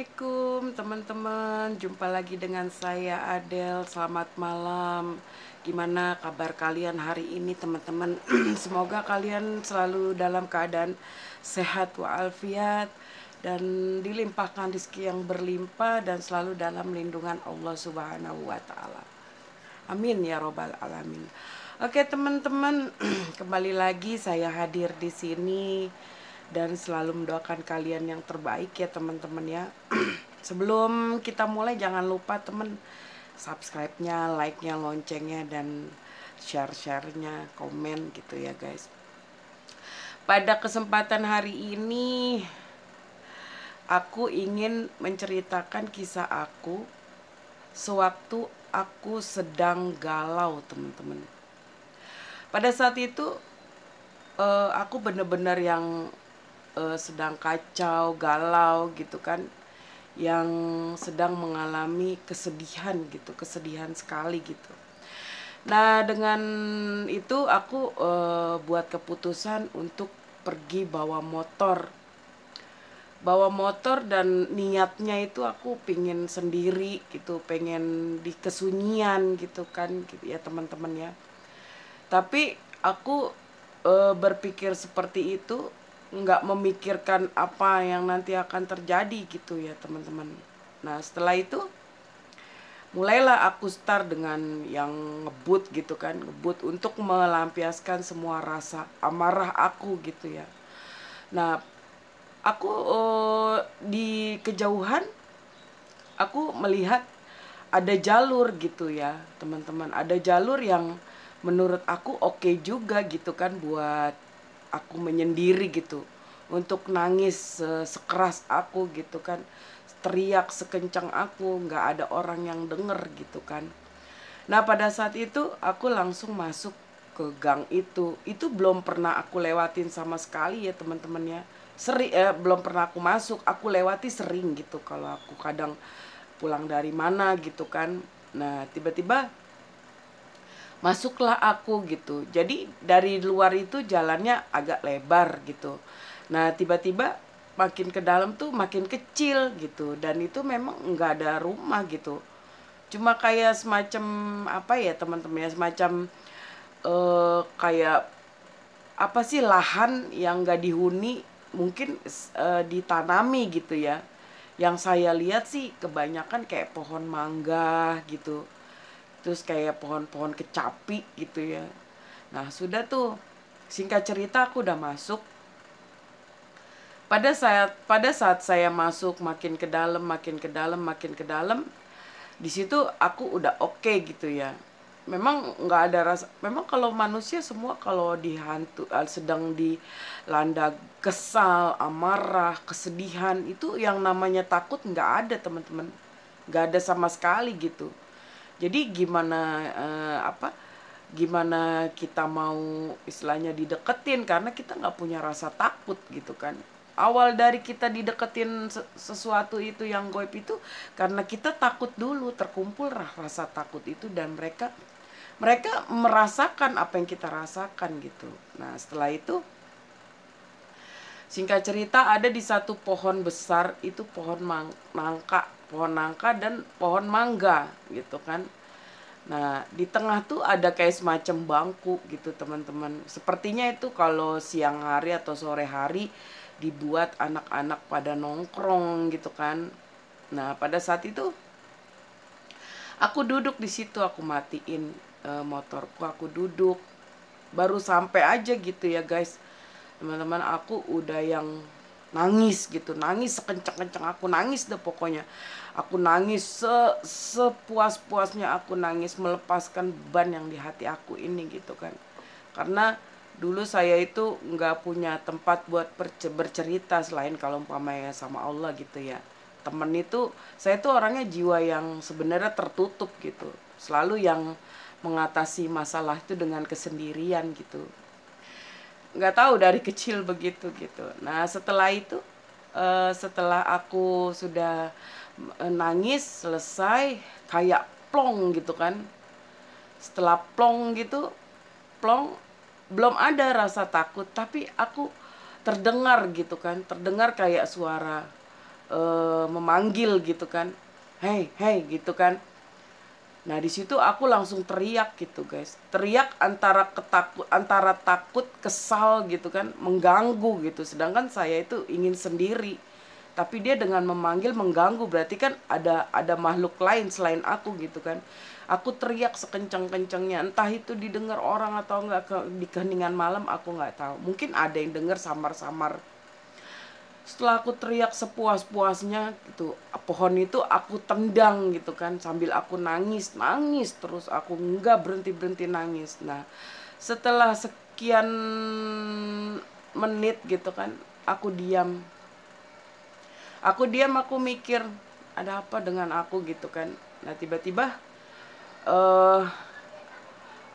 Assalamualaikum teman-teman, jumpa lagi dengan saya Adel. Selamat malam. Gimana kabar kalian hari ini teman-teman? Semoga kalian selalu dalam keadaan sehat walafiat dan dilimpahkan rezeki yang berlimpah dan selalu dalam lindungan Allah Subhanahu wa taala. Amin ya robbal alamin. Oke teman-teman, kembali lagi saya hadir di sini dan selalu mendoakan kalian yang terbaik ya teman-teman ya. Sebelum kita mulai jangan lupa teman subscribe-nya, like-nya, loncengnya dan share-share-nya, komen gitu ya guys. Pada kesempatan hari ini aku ingin menceritakan kisah aku sewaktu aku sedang galau teman-teman. Pada saat itu aku bener-bener yang sedang kacau, galau gitu kan, yang sedang mengalami kesedihan gitu, kesedihan sekali gitu. Nah dengan itu aku buat keputusan untuk pergi bawa motor dan niatnya itu aku pengen sendiri gitu, pengen di kesunyian gitu kan gitu ya teman-teman ya. Tapi aku berpikir seperti itu nggak memikirkan apa yang nanti akan terjadi gitu ya teman-teman. Nah setelah itu mulailah aku start dengan yang ngebut gitu kan, ngebut untuk melampiaskan semua rasa amarah aku gitu ya. Nah aku di kejauhan aku melihat ada jalur gitu ya teman-teman, ada jalur yang menurut aku oke juga gitu kan buat aku menyendiri gitu, untuk nangis sekeras aku gitu kan, teriak sekencang aku, nggak ada orang yang denger gitu kan. Nah pada saat itu aku langsung masuk ke gang itu belum pernah aku lewatin sama sekali ya teman-teman ya. Belum pernah aku masuk, aku lewati sering gitu kalau aku kadang pulang dari mana gitu kan. Nah tiba-tiba masuklah aku gitu. Jadi dari luar itu jalannya agak lebar gitu. Nah tiba-tiba makin ke dalam tuh makin kecil gitu. Dan itu memang nggak ada rumah gitu. Cuma kayak semacam apa ya teman-teman ya, semacam kayak apa sih, lahan yang nggak dihuni, mungkin ditanami gitu ya. Yang saya lihat sih kebanyakan kayak pohon mangga gitu, terus kayak pohon-pohon kecapi gitu ya. Nah sudah tuh, singkat cerita aku udah masuk. Pada saat saya masuk makin ke dalam, makin ke dalam, makin ke dalam, di situ aku udah oke gitu ya. Memang nggak ada rasa, memang kalau manusia semua kalau dihantu sedang dilanda kesal, amarah, kesedihan, itu yang namanya takut nggak ada teman-teman, nggak ada sama sekali gitu. Jadi gimana kita mau istilahnya dideketin, karena kita nggak punya rasa takut gitu kan. Awal dari kita dideketin sesuatu itu yang goib itu karena kita takut dulu, terkumpul rasa takut itu, dan mereka merasakan apa yang kita rasakan gitu. Nah setelah itu singkat cerita ada di satu pohon besar itu, pohon nangka dan pohon mangga gitu kan. Nah di tengah tuh ada kayak semacam bangku gitu teman-teman. Sepertinya itu kalau siang hari atau sore hari dibuat anak-anak pada nongkrong gitu kan. Nah pada saat itu aku duduk di situ, aku matiin motorku, aku duduk. Baru sampai aja gitu ya guys, teman-teman, aku udah yang nangis gitu, nangis sekencang-kencang aku nangis deh pokoknya. Aku nangis sepuas-puasnya, aku nangis melepaskan beban yang di hati aku ini gitu kan. Karena dulu saya itu nggak punya tempat buat bercerita selain kalau umpamanya sama Allah gitu ya. Temen itu, saya tuh orangnya jiwa yang sebenarnya tertutup gitu, selalu yang mengatasi masalah itu dengan kesendirian gitu, nggak tahu dari kecil begitu gitu. Nah setelah itu setelah aku sudah nangis selesai, kayak plong gitu kan. Setelah plong gitu, plong, belum ada rasa takut, tapi aku terdengar gitu kan, terdengar kayak suara memanggil gitu kan, hey hey gitu kan. Nah di situ aku langsung teriak gitu guys, teriak antara takut, kesal gitu kan, mengganggu gitu. Sedangkan saya itu ingin sendiri, tapi dia dengan memanggil mengganggu, berarti kan ada makhluk lain selain aku gitu kan. Aku teriak sekencang-kencangnya, entah itu didengar orang atau enggak di keheningan malam, aku nggak tahu. Mungkin ada yang dengar samar-samar. Setelah aku teriak sepuas-puasnya gitu, pohon itu aku tendang gitu kan, sambil aku nangis terus, aku nggak berhenti nangis. Nah setelah sekian menit gitu kan, aku mikir ada apa dengan aku gitu kan. Nah tiba-tiba eh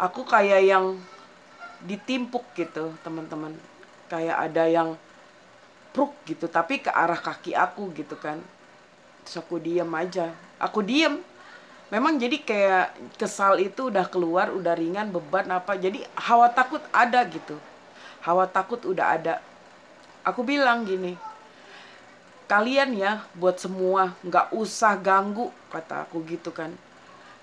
aku kayak yang ditimpuk gitu teman-teman, kayak ada yang pruk gitu, tapi ke arah kaki aku gitu kan. Terus aku diem aja, aku diem. Memang jadi kayak kesal itu udah keluar, udah ringan beban apa, jadi hawa takut ada gitu, hawa takut udah ada. Aku bilang gini, kalian ya buat semua nggak usah ganggu, kata aku gitu kan.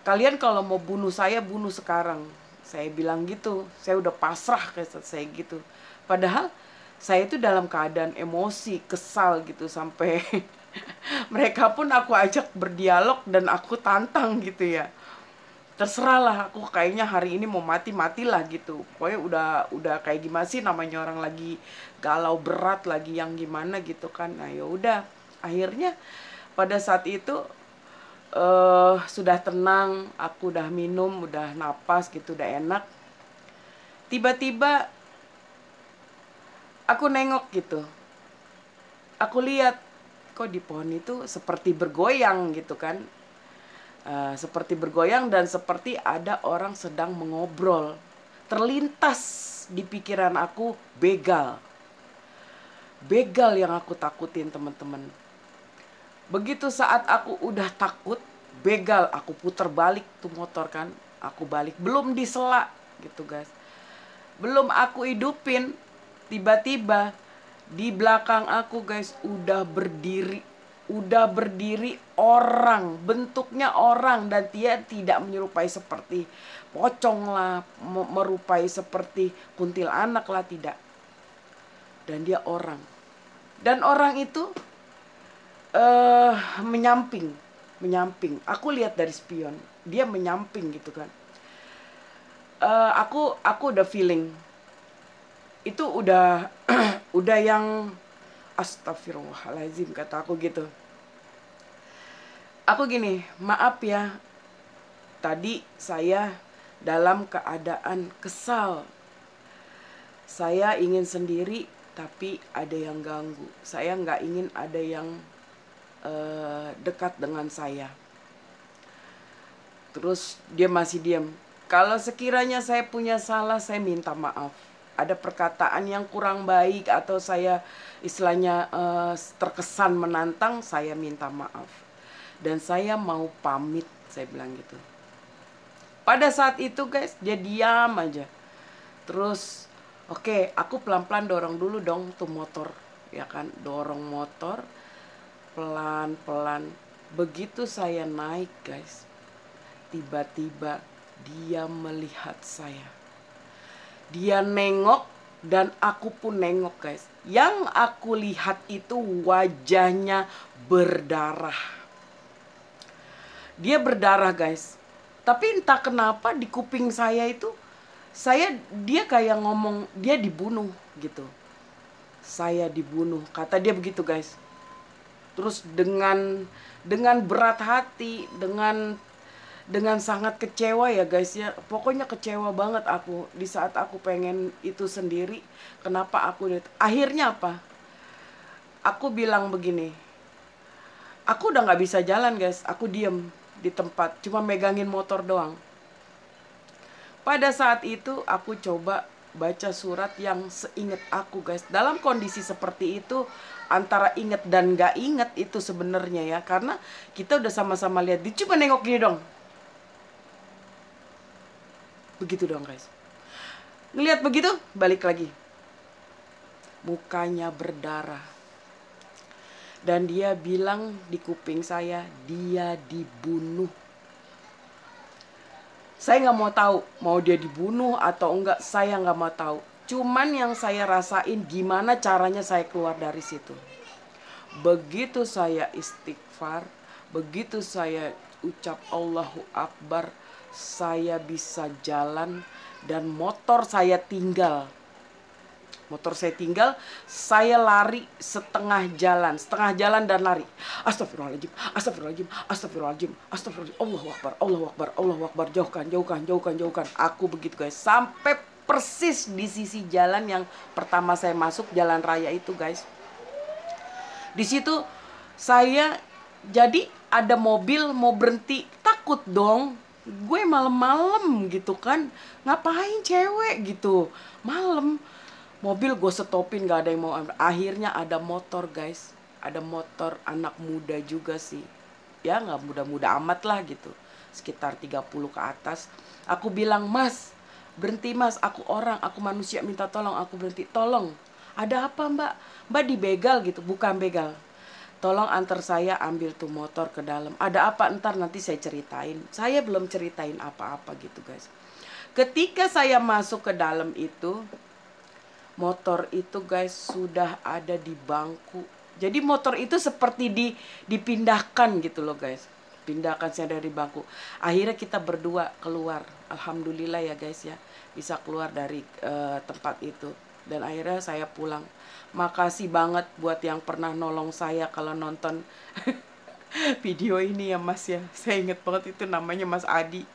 Kalian kalau mau bunuh saya, bunuh sekarang, saya bilang gitu. Saya udah pasrah kayak saya gitu, padahal saya itu dalam keadaan emosi, kesal gitu, sampai mereka pun aku ajak berdialog dan aku tantang gitu ya. Terserah lah, aku kayaknya hari ini mau matilah gitu. Pokoknya udah kayak gimana sih, namanya orang lagi galau berat, lagi yang gimana gitu kan. Nah ya udah, akhirnya pada saat itu sudah tenang, aku udah minum, udah napas gitu, udah enak. Tiba-tiba aku nengok gitu, aku lihat kok di pohon itu seperti bergoyang gitu kan. Seperti bergoyang dan seperti ada orang sedang mengobrol. Terlintas di pikiran aku begal. Begal yang aku takutin teman-teman. Begitu saat aku udah takut, begal, aku putar balik tuh motor kan. Aku balik, belum disela gitu guys. Belum aku hidupin, tiba-tiba di belakang aku guys udah berdiri orang, bentuknya orang, dan dia tidak menyerupai seperti pocong lah, merupai seperti kuntilanak lah, tidak. Dan dia orang, dan orang itu menyamping. Aku lihat dari spion, dia menyamping gitu kan. Aku udah feeling itu udah udah yang astagfirullahaladzim, kata aku gitu. Aku gini, maaf ya, tadi saya dalam keadaan kesal. Saya ingin sendiri, tapi ada yang ganggu. Saya nggak ingin ada yang dekat dengan saya. Terus dia masih diam. Kalau sekiranya saya punya salah, saya minta maaf. Ada perkataan yang kurang baik atau saya istilahnya terkesan menantang, saya minta maaf. Dan saya mau pamit, saya bilang gitu. Pada saat itu guys, dia diam aja. Terus, oke, aku pelan-pelan dorong dulu dong tuh motor, ya kan? Dorong motor, pelan-pelan. Begitu saya naik guys, tiba-tiba dia melihat saya. Dia nengok dan aku pun nengok guys. Yang aku lihat itu wajahnya berdarah. Dia berdarah guys. Tapi entah kenapa di kuping saya itu, dia kayak ngomong dia dibunuh gitu. Saya dibunuh, kata dia begitu guys. Terus dengan berat hati, dengan sangat kecewa ya guys ya. Pokoknya kecewa banget aku di saat aku pengen itu sendiri. Kenapa aku akhirnya apa? Aku bilang begini, aku udah nggak bisa jalan guys. Aku diem di tempat, cuma megangin motor doang. Pada saat itu aku coba baca surat yang seinget aku guys. Dalam kondisi seperti itu, antara inget dan gak inget itu sebenarnya ya, karena kita udah sama-sama lihat. Coba nengok gini dong, begitu dong guys. Ngelihat begitu, balik lagi, mukanya berdarah. Dan dia bilang di kuping saya, dia dibunuh. Saya nggak mau tahu, mau dia dibunuh atau enggak, saya nggak mau tahu. Cuman yang saya rasain gimana caranya saya keluar dari situ. Begitu saya istighfar, begitu saya ucap Allahu Akbar, saya bisa jalan dan motor saya tinggal. Motor saya tinggal, saya lari setengah jalan dan lari. Astagfirullahaladzim, astagfirullahaladzim, astagfirullahaladzim, astagfirullahaladzim. Allahu Akbar, Allahu Akbar, Allahu Akbar. Jauhkan, jauhkan, jauhkan, jauhkan. Aku begitu guys, sampai persis di sisi jalan yang pertama saya masuk, jalan raya itu guys. Di situ saya, jadi ada mobil mau berhenti, takut dong. Gue malam-malam gitu kan, ngapain cewek gitu, malam. Mobil gue stopin, gak ada yang mau ambil. Akhirnya ada motor guys, ada motor anak muda juga sih, ya gak muda-muda amat lah gitu, sekitar 30 ke atas. Aku bilang, mas berhenti mas, aku orang, aku manusia, minta tolong, aku berhenti. Tolong, ada apa mbak? Mbak dibegal gitu? Bukan begal, tolong antar saya ambil tuh motor ke dalam. Ada apa? Ntar nanti saya ceritain. Saya belum ceritain apa-apa gitu guys. Ketika saya masuk ke dalam itu, motor itu guys sudah ada di bangku. Jadi motor itu seperti dipindahkan gitu loh guys. Pindahkan saya dari bangku. Akhirnya kita berdua keluar. Alhamdulillah ya guys ya, bisa keluar dari tempat itu. Dan akhirnya saya pulang. Makasih banget buat yang pernah nolong saya kalau nonton video ini ya mas ya. Saya inget banget itu namanya Mas Adi.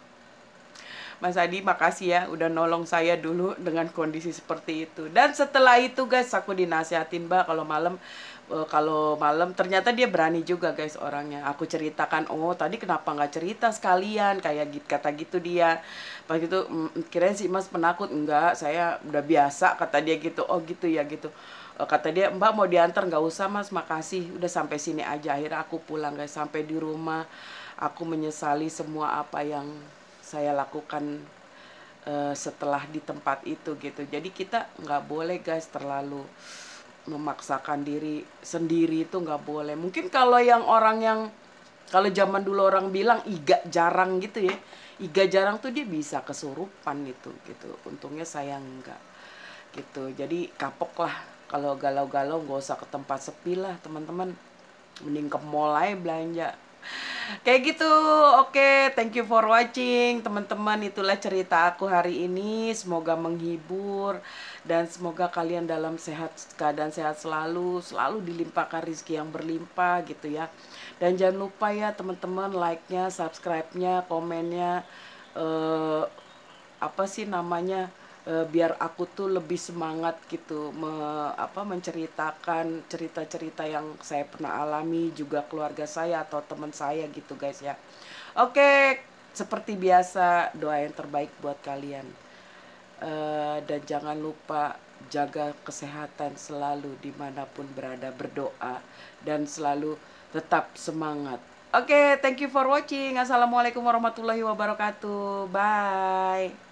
Mas Adi makasih ya udah nolong saya dulu dengan kondisi seperti itu. Dan setelah itu guys, aku dinasihatin mbak kalau malam ternyata dia berani juga guys orangnya. Aku ceritakan, oh tadi kenapa nggak cerita sekalian, kayak gitu, kata gitu dia. Pas gitu kirain sih mas penakut, enggak, saya udah biasa, kata dia gitu. Oh gitu ya gitu. Kata dia, mbak mau diantar? Nggak usah mas, makasih, udah sampai sini aja. Akhirnya aku pulang guys. Sampai di rumah aku menyesali semua apa yang saya lakukan setelah di tempat itu gitu. Jadi kita nggak boleh guys terlalu memaksakan diri sendiri, itu nggak boleh. Mungkin kalau kalau zaman dulu orang bilang iga jarang gitu ya, iga jarang tuh dia bisa kesurupan gitu. Untungnya saya enggak gitu. Jadi kapok lah kalau galau-galau, nggak usah ke tempat sepi lah teman-teman, mending ke mall aja belanja. Kayak gitu. Oke, thank you for watching teman-teman. Itulah cerita aku hari ini. Semoga menghibur dan semoga kalian dalam keadaan sehat selalu dilimpahkan rezeki yang berlimpah gitu ya. Dan jangan lupa ya teman-teman, like-nya, subscribe-nya, komennya, apa sih namanya, biar aku tuh lebih semangat gitu menceritakan cerita-cerita yang saya pernah alami, juga keluarga saya atau teman saya gitu guys ya. Oke, seperti biasa doa yang terbaik buat kalian, dan jangan lupa jaga kesehatan selalu dimanapun berada, berdoa dan selalu tetap semangat. Oke, thank you for watching. Assalamualaikum warahmatullahi wabarakatuh. Bye.